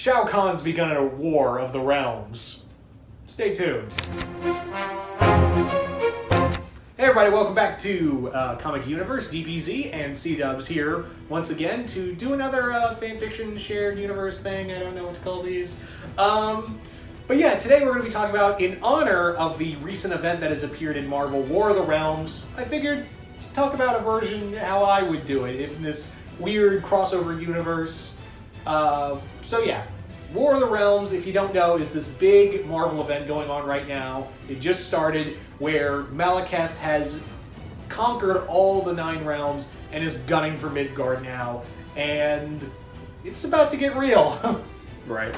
Shao Kahn's begun a war of the realms. Stay tuned. Hey everybody, welcome back to Comic YOUniverse, DPZ and C-Dubbs here once again to do another fanfiction shared universe thing. I don't know what to call these. But yeah, today we're going to be talking about, in honor of the recent event that has appeared in Marvel, War of the Realms, I figured to talk about a version how I would do it in this weird crossover universe. So yeah, War of the Realms, if you don't know, is this big Marvel event going on right now. It just started where Malekith has conquered all the 9 realms and is gunning for Midgard now. And it's about to get real. Right.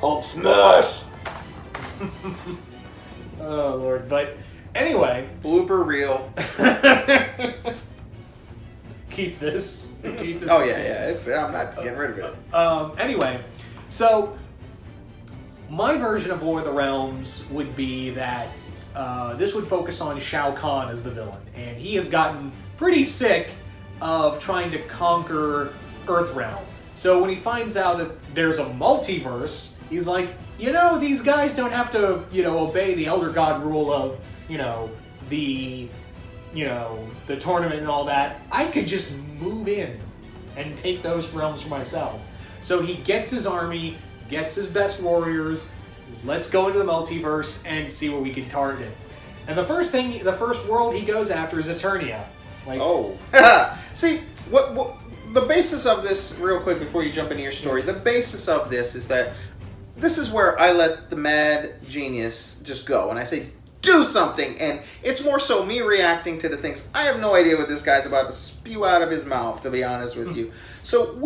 Hulk smash! Oh lord, but anyway. Blooper reel. Keep this. Keep this. Oh yeah. I'm not getting rid of it. Anyway, so my version of War of the Realms would be that this would focus on Shao Kahn as the villain, and he has gotten pretty sick of trying to conquer Earthrealm. So when he finds out that there's a multiverse, he's like, these guys don't have to, obey the Elder God rule of, the tournament and all that. I could just move in and take those realms for myself. So he gets his army, gets his best warriors, let's go into the multiverse and see what we can target. And the first world he goes after is Eternia. See, what the basis of this, real quick before you jump into your story, the basis of this is that this is where I let the mad genius just go, and I say, do something, and it's more so me reacting to the things. I have no idea what this guy's about to spew out of his mouth, to be honest with you. So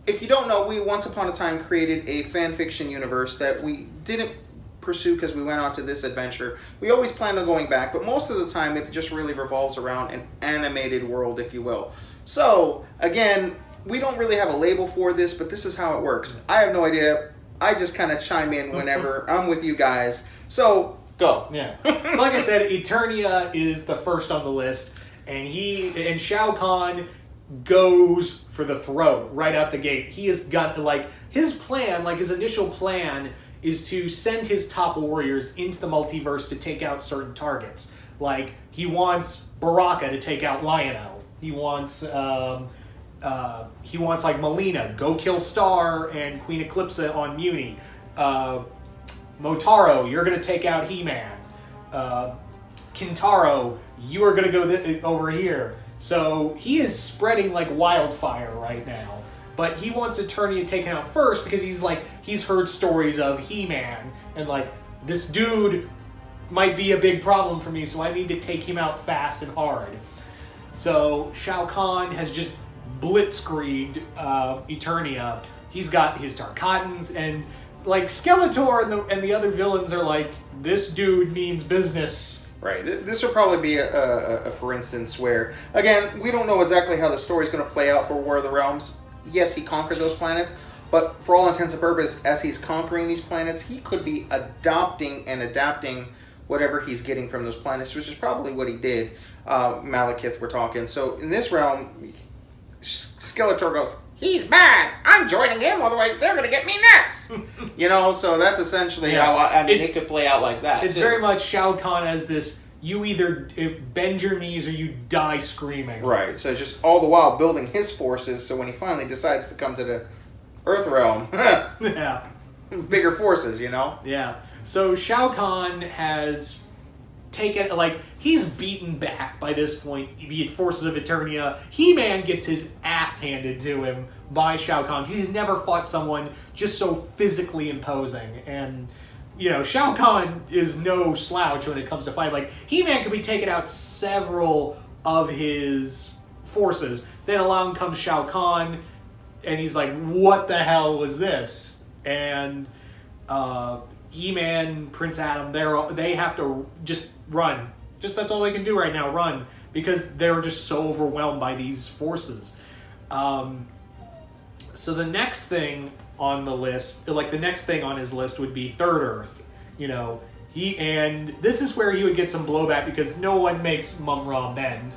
if you don't know, we once upon a time created a fanfiction universe that we didn't pursue because we went on to this adventure. We always planned on going back, but most of the time it just really revolves around an animated world, if you will. So, again, we don't really have a label for this, but this is how it works. I have no idea. I just kind of chime in whenever I'm with you guys. So, go. Yeah. So like I said, Eternia is the first on the list, and Shao Kahn goes for the throat right out the gate. He has got, his plan, his initial plan is to send his top warriors into the multiverse to take out certain targets. Like, he wants Baraka to take out Lion-O. He wants Melina, go kill Star and Queen Eclipsa on Muni. Motaro, you're gonna take out He-Man. Kintaro, you are gonna go over here. So he is spreading like wildfire right now. But he wants Eternia taken out first because he's heard stories of He-Man and this dude might be a big problem for me, so I need to take him out fast and hard. So Shao Kahn has just blitzkrieged Eternia. He's got his Tarkatans, and Skeletor and the other villains are like, this dude means business. Right. This will probably be a for instance where, again, we don't know exactly how the story's going to play out for War of the Realms. Yes, he conquered those planets, but for all intents and purposes, as he's conquering these planets, he could be adopting and adapting whatever he's getting from those planets, which is probably what he did. Malekith, we're talking. So in this realm, Skeletor goes, he's bad. I'm joining him, otherwise they're going to get me next. So that's essentially how it could play out like that. It's very much Shao Kahn as this, you either bend your knees or you die screaming. Right, so just all the while building his forces, so when he finally decides to come to the Earth realm, yeah, bigger forces, Yeah. So Shao Kahn has taken, he's beaten back by this point, the forces of Eternia. He-Man gets his ass handed to him by Shao Kahn. He's never fought someone just so physically imposing. And, Shao Kahn is no slouch when it comes to fight. He-Man could be taking out several of his forces. Then along comes Shao Kahn, and he's like, what the hell was this? And, He-Man, Prince Adam, they have to just run. That's all they can do right now, run. Because they're just so overwhelmed by these forces. So the next thing on the list, the next thing on his list would be Third Earth. And this is where he would get some blowback because no one makes Mum-Ra bend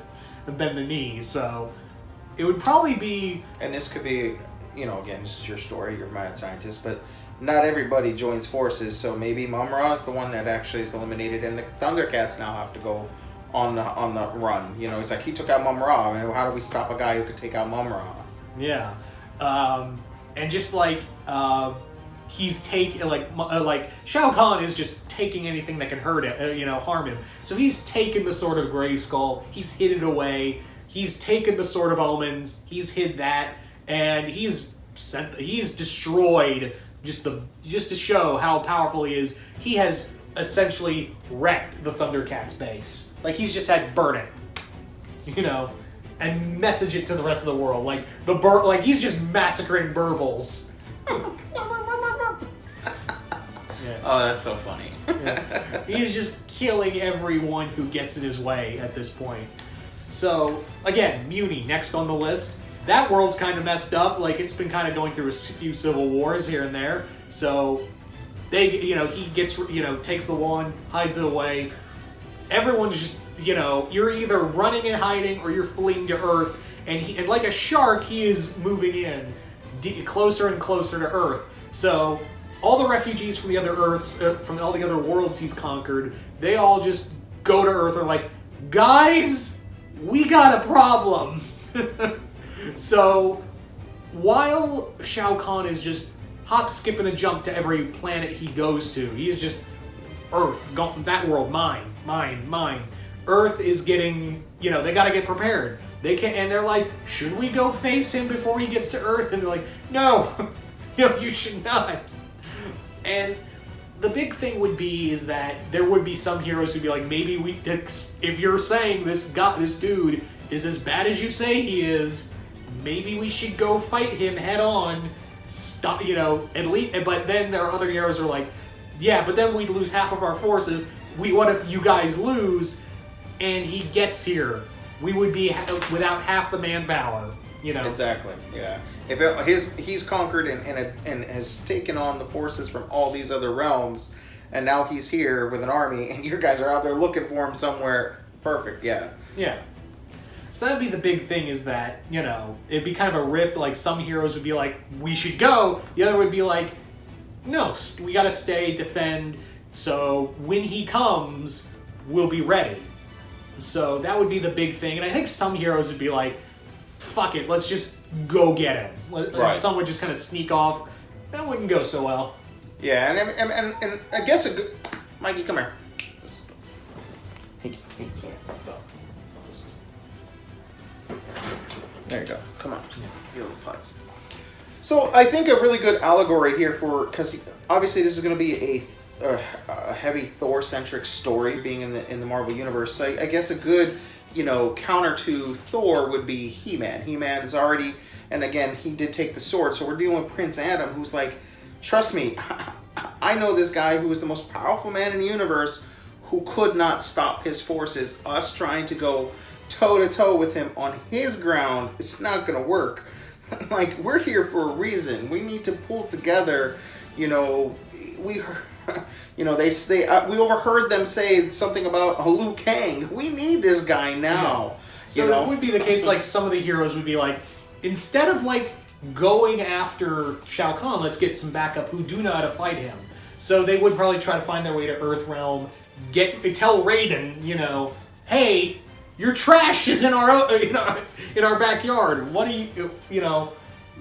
the knee. So it would probably be... And this could be, you know, again, this is your story, you're a mad scientist, but not everybody joins forces, so maybe Mum-Ra is the one that actually is eliminated, and the Thundercats now have to go on the run. You know, he's like, he took out Mum-Ra. I mean, how do we stop a guy who could take out Mum-Ra? Yeah. And just like... he's taking like Shao Kahn is just taking anything that can hurt it, harm him. So he's taken the Sword of Grey Skull, he's hid it away. He's taken the Sword of Omens, he's hid that, and he's destroyed just to show how powerful he is. He has essentially wrecked the Thundercats base. Like he's just had burn it, and message it to the rest of the world. Like he's just massacring Burbles. Yeah. Oh, that's so funny. Yeah. He's just killing everyone who gets in his way at this point. So, again, Muni, next on the list. That world's kind of messed up. Like, it's been kind of going through a few civil wars here and there. So, he gets, takes the wand, hides it away. Everyone's just, you're either running and hiding or you're fleeing to Earth. And like a shark, he is moving in closer and closer to Earth. So... all the refugees from the other Earths, from all the other worlds he's conquered, they all just go to Earth and are like, guys, we got a problem. So, while Shao Kahn is just hop, skip, and a jump to every planet he goes to, he's just, Earth, that world, mine. Earth is getting, they gotta get prepared. They can't, and they're like, should we go face him before he gets to Earth? And they're like, no, you should not. And the big thing would be is that there would be some heroes who'd be like, maybe if you're saying this dude is as bad as you say he is, maybe we should go fight him head on. Stop, at least. But then there are other heroes who are like, yeah, but then we'd lose half of our forces. What if you guys lose and he gets here? We would be without half the manpower. Exactly. Yeah. If he's conquered and has taken on the forces from all these other realms, and now he's here with an army, and you guys are out there looking for him somewhere. Perfect. Yeah. Yeah. So that'd be the big thing, is that it'd be kind of a rift. Like some heroes would be like, we should go. The other would be like, no, we gotta stay, defend. So when he comes, we'll be ready. So that would be the big thing, and I think some heroes would be like, fuck it, let's just go get him. Right. Some would just kind of sneak off. That wouldn't go so well. Yeah, and I guess a good... Mikey, come here. There you go. Come on. You little putz. So I think a really good allegory here because obviously this is going to be a heavy Thor-centric story, being in the Marvel Universe. So I guess a good... counter to Thor would be He-Man. He-Man is already, and again, he did take the sword, so we're dealing with Prince Adam, who's like, trust me, I know this guy who is the most powerful man in the universe who could not stop his forces. Us trying to go toe-to-toe with him on his ground, it's not going to work. Like, we're here for a reason. We need to pull together, we overheard them say something about Liu Kang. We need this guy now. So it would be the case, like, some of the heroes would be like, instead of, like, going after Shao Kahn, let's get some backup who do know how to fight him. So they would probably try to find their way to Earthrealm, tell Raiden, hey, your trash is in our backyard. What are you,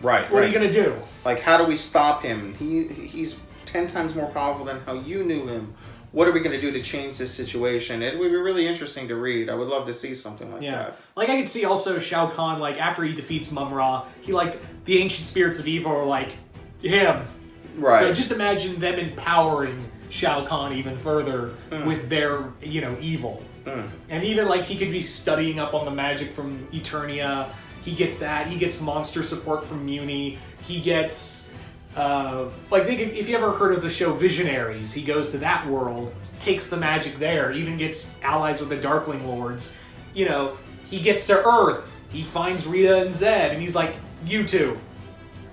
Right. What are you going to do? Like, how do we stop him? He's 10 times more powerful than how you knew him. What are we going to do to change this situation? It would be really interesting to read. I would love to see something like that. Like, I could see also Shao Kahn, like, after he defeats Mum-Ra, the ancient spirits of evil are like, him. Right. So just imagine them empowering Shao Kahn even further with their, evil. And even, like, he could be studying up on the magic from Eternia. He gets that. He gets monster support from Muni. He gets... if you ever heard of the show Visionaries, he goes to that world, takes the magic there, even gets allies with the Darkling Lords. He gets to Earth, he finds Rita and Zed, and he's like, you two,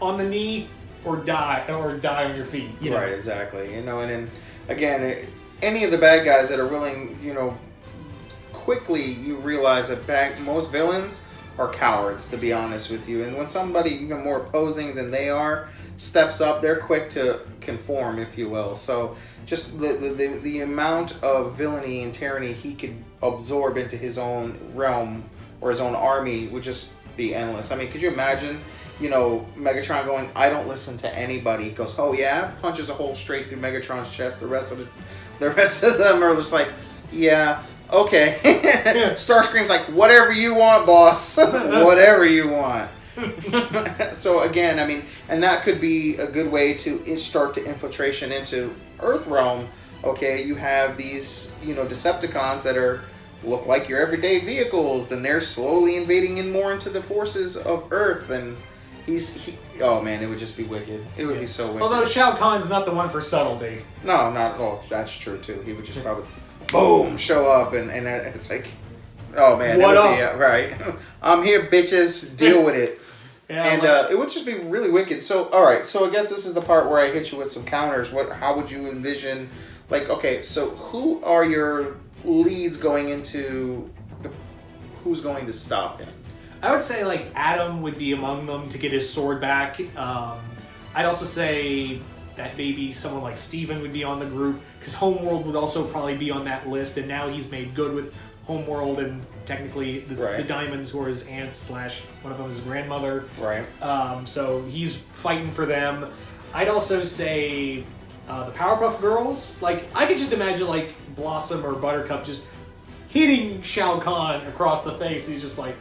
on the knee or die on your feet. Right, exactly. And then again, any of the bad guys that are willing, quickly you realize that most villains are cowards, to be honest with you. And when somebody even more opposing than they are steps up, they're quick to conform, if you will. So just the amount of villainy and tyranny he could absorb into his own realm or his own army would just be endless. I mean, could you imagine, you know, Megatron going, "I don't listen to anybody." He goes, "Oh yeah," punches a hole straight through Megatron's chest. The rest of them are just like, "Yeah, okay." Starscream's like, "Whatever you want, boss." Whatever you want. So again, I mean, and that could be a good way to start the infiltration into Earthrealm. Okay, you have these, you know, Decepticons that look like your everyday vehicles, and they're slowly invading in more into the forces of Earth, and oh man, it would just be wicked. It would be so wicked. Although Shao Kahn's not the one for subtlety. No, not. Oh, that's true too. He would just probably boom show up, and it's like, oh man, what up? Yeah, right. I'm here, bitches. Deal with it. Yeah, and it would just be really wicked. So, all right. So I guess this is the part where I hit you with some counters. How would you envision? Like, okay, so who are your leads going into? Who's going to stop him? I would say like Adam would be among them to get his sword back. I'd also say that maybe someone like Steven would be on the group, because Homeworld would also probably be on that list, and now he's made good with Homeworld and technically the Diamonds, who are his aunts / one of them is his grandmother. Right. So he's fighting for them. I'd also say the Powerpuff Girls. Like, I could just imagine like Blossom or Buttercup just hitting Shao Kahn across the face. He's just like,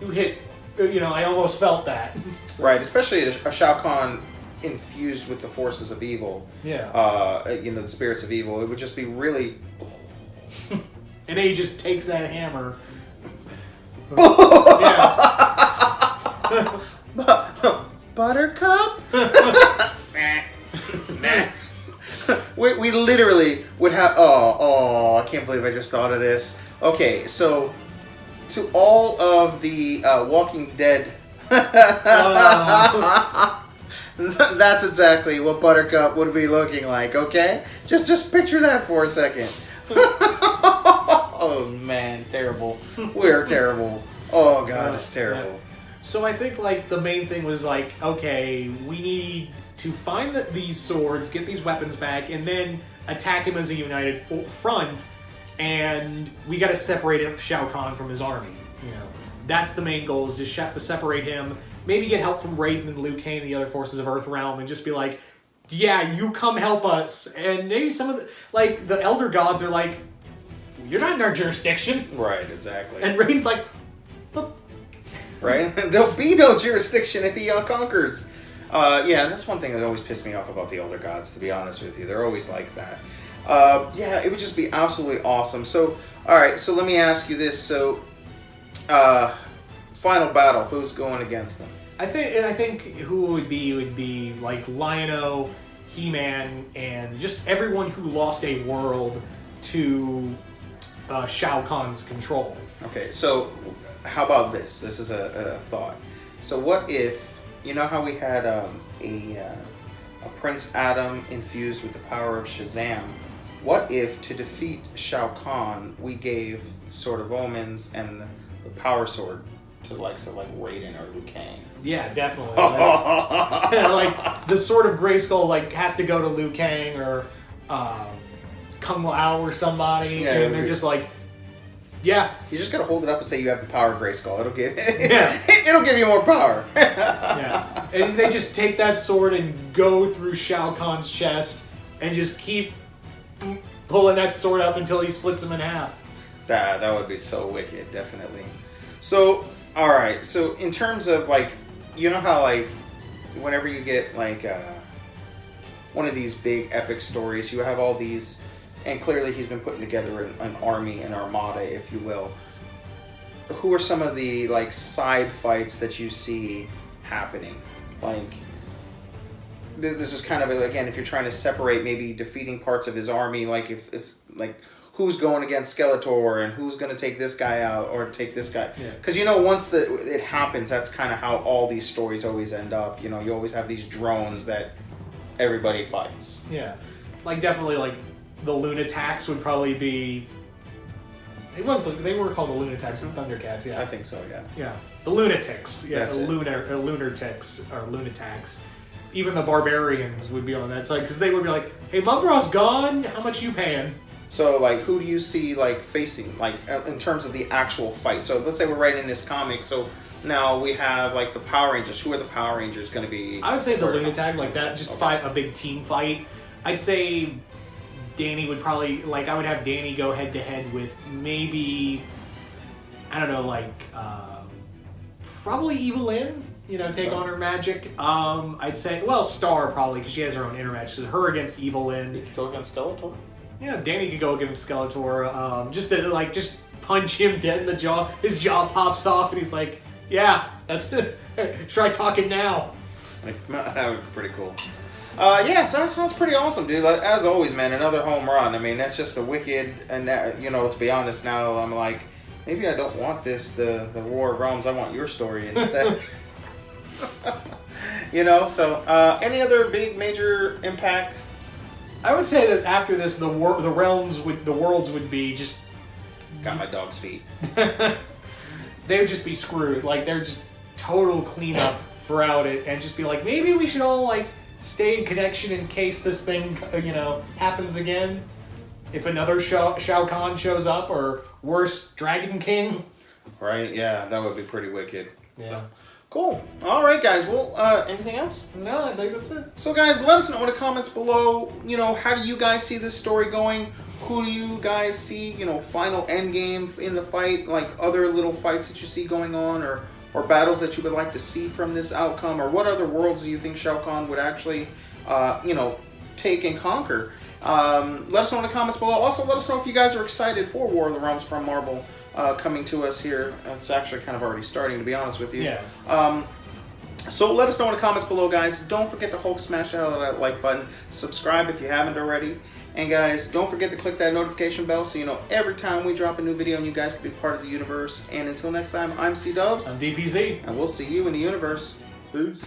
"You hit," you know, I almost felt that. So. Right, especially a Shao Kahn infused with the forces of evil. Yeah. You know, the spirits of evil. It would just be really. And then he just takes that hammer. Yeah. Buttercup? we literally would have. Oh, I can't believe I just thought of this. Okay, so to all of the Walking Dead. That's exactly what Buttercup would be looking like, okay? Just picture that for a second. Oh man, terrible. We're terrible. Oh god, it's terrible. So I think like the main thing was like, okay, we need to find these swords, get these weapons back, and then attack him as a united front, and we got to separate Shao Kahn from his army. You know, that's the main goal, is to separate him. Maybe get help from Raiden and Liu Kang and the other forces of Earthrealm, and just be like, yeah, you come help us. And maybe some of the Elder Gods are like, you're not in our jurisdiction. Right, exactly. And Raiden's like, right? There'll be no jurisdiction if he conquers. Yeah, that's one thing that always pissed me off about the Elder Gods, to be honest with you. They're always like that. Yeah, it would just be absolutely awesome. So, alright, so let me ask you this. So, final battle, who's going against them? I think who would be like Lion-O, He-Man, and just everyone who lost a world to Shao Kahn's control. Okay, so how about this? This is a thought. So what if, you know how we had a Prince Adam infused with the power of Shazam? What if, to defeat Shao Kahn, we gave the Sword of Omens and the Power Sword to like Raiden or Liu Kang? Yeah, definitely. Like the Sword of Grayskull like has to go to Liu Kang or Kung Lao or somebody, yeah, and they're just like, yeah. You just gotta hold it up and say you have the power of Grayskull. It'll give it'll give you more power. Yeah, and they just take that sword and go through Shao Kahn's chest and just keep pulling that sword up until he splits him in half. That would be so wicked, definitely. So, all right. So in terms of like, you know how like, whenever you get like one of these big epic stories, you have all these. And clearly he's been putting together an army, an armada, if you will. Who are some of the like side fights that you see happening? Like, this is kind of, again, if you're trying to separate maybe defeating parts of his army, like if like who's going against Skeletor and who's going to take this guy out or take this guy. Because, you know, once it happens, that's kind of how all these stories always end up. You know, you always have these drones that everybody fights. Yeah. Like, definitely, like, the Lunatax would probably be They were called the Lunatics and Thundercats. Yeah, I think so. Yeah. yeah, the Lunatics. Yeah, That's the it. Lunatics or Lunatags. Even the Barbarians would be on that side because they would be like, "Hey, Mumbra's gone. How much you paying?" So, like, who do you see, like, facing, like, in terms of the actual fight? So, let's say we're writing this comic, so now we have, like, the Power Rangers. Who are the Power Rangers going to be? I would say the squared up? Lunatag, like that, just Okay. fight a big team fight. I'd say Danny would probably, like, I would have Danny go head to head with maybe, I don't know, like, probably Evelyn, you know, take on her magic. I'd say, well, Star probably, because she has her own inner match. So her against Evelyn. Go against Skeletor? Yeah, Danny could go against Skeletor, just to, like, just punch him dead in the jaw. His jaw pops off, and he's like, yeah, that's it. Try talking now. That would be pretty cool. Yeah, so that sounds pretty awesome, dude. Like, as always, man, another home run. I mean, that's just a wicked, and that, you know, to be honest, now I'm like, maybe I don't want this, the War of Realms. I want your story instead. You know, so any other big major impact? I would say that after this, the worlds would be just. Got my dog's feet. They would just be screwed. Like, they're just total cleanup throughout it, and just be like, maybe we should all, like, stay in connection in case this thing, you know, happens again. If another Shao Kahn shows up, or worse, Dragon King. Right? Yeah, that would be pretty wicked. Yeah. So, cool. All right, guys. Well, anything else? No, I think that's it. So, guys, let us know in the comments below, you know, how do you guys see this story going? Who do you guys see, you know, final end game in the fight, like other little fights that you see going on, or battles that you would like to see from this outcome, or what other worlds do you think Shao Kahn would actually, you know, take and conquer? Let us know in the comments below. Also, let us know if you guys are excited for War of the Realms from Marvel coming to us here. It's actually kind of already starting, to be honest with you. Yeah. So let us know in the comments below, guys. Don't forget to Hulk smash the hell out of that like button. Subscribe if you haven't already. And guys, don't forget to click that notification bell so you know every time we drop a new video and you guys can be part of the universe. And until next time, I'm C-Dubbs. I'm DPZ. And we'll see you in the universe. Peace.